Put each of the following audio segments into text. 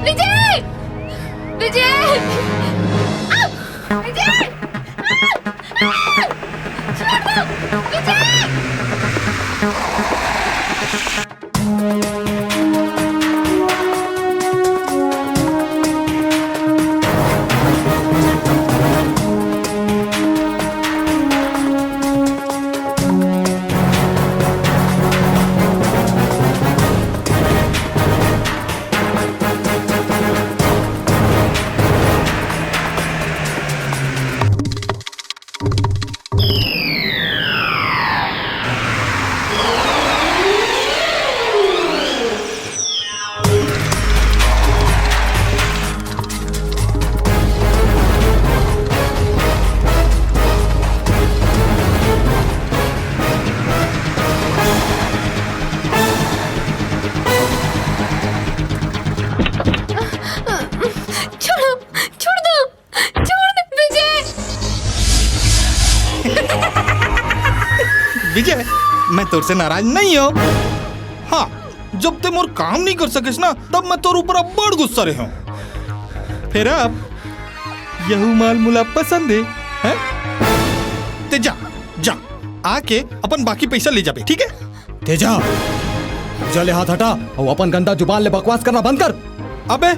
विजय! विजय! विजय! छोड़ दो! विजय! विजय, मैं तोर से नाराज नहीं हूँ। हाँ, जब ते मोर काम नहीं कर सकेस ना, तब मैं तोर ऊपर बड़ गुस्सा रहे हूँ। फिर अब यहू माल मुला पसंद है? ते जा जा आके अपन बाकी पैसा ले जाबे, ठीक है? तेजा, चले हाथ हटा और अपन गंदा जुबान ले बकवास करना बंद कर। अबे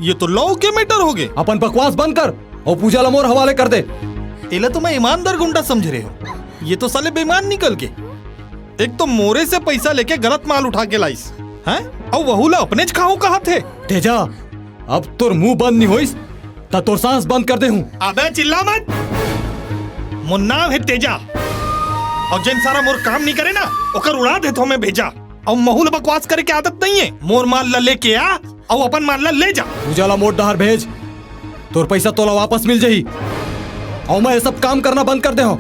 ये तो लॉ के मैटर हो गए। अपन बकवास बंद कर और पूजा ला मोर हवाले कर दे। तेला तो मैं ईमानदार गुंडा समझ रहे हो, ये तो साले बेईमान निकल के। एक तो मोरे से पैसा लेके गलत माल उठा के लाइस हैं, और वहुला अपने ज खाओ कहा थे। तेजा, अब तोर मुंह बंद नहीं होइस ता तोर सांस बंद कर दे हूँ। अबे चिल्ला मत। मोर नाम है तेजा, और जिन सारा मोर काम नहीं करे ना ओकर उड़ा दे तो मैं भेजा। और महूल बकवास करे के आदत नहीं है। मोर माल ला लेके आ और अपन माल ला ले जा। पूजा ला मोर डहर भेज, तोर पैसा तोला वापस मिल जाही और मैं ये सब काम करना बंद कर दे हो।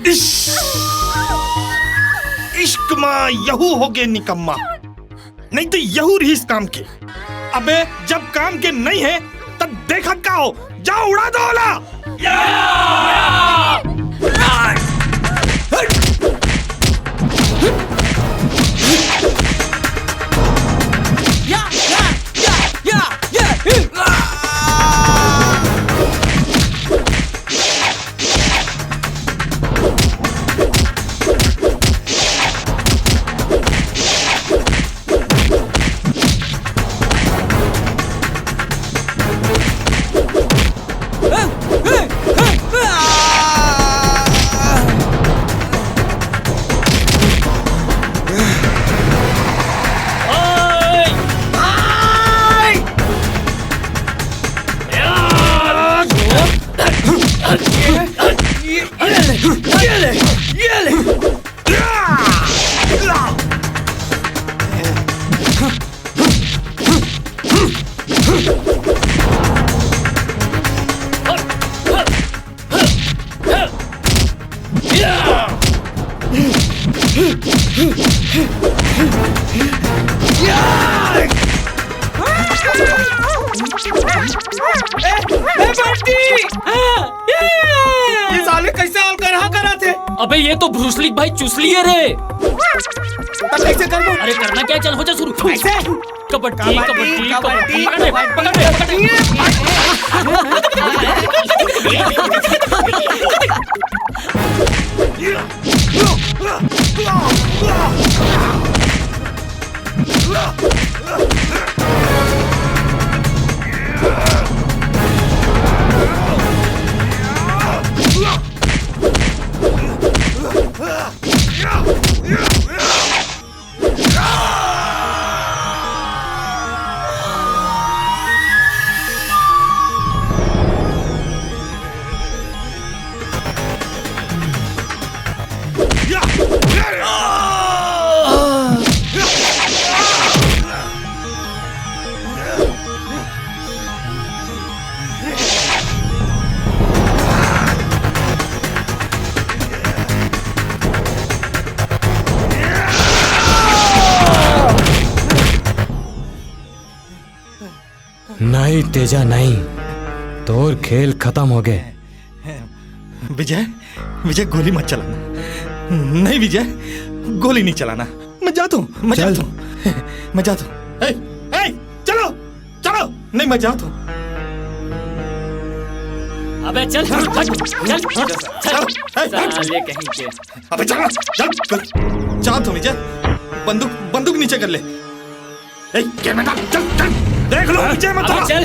इश्क माँ यहू हो गए निकम्मा, नहीं तो यहू रही इस काम के। अबे जब काम के नहीं है तब देखा क्या हो, जाओ उड़ा दो ओला। ये साले कैसे ऑल करा करा थे? अबे ये तो ब्रूसली भाई चुसली है रे। तब कैसे कर दूं? अरे करना क्या, चल हो जा शुरू। कैसे? कबड्डी कबड्डी कबड्डी पकड़ ले नहीं तेजा नहीं, तोर खेल खत्म हो गए। विजय, विजय गोली मत चलाना। नहीं विजय, गोली नहीं चलाना। मैं जाता हूँ, मैं जाता हूँ, मैं जाता हूँ। चलो चलो। नहीं मैं जाता हूँ। अबे चल चल चल चल ए, साले कहीं के। अबे चल चल जा तुम विजय, बंदूक बंदूक नीचे कर ले। ए, क्या मैं चल चल देख लो विजय मैं अबे तो चल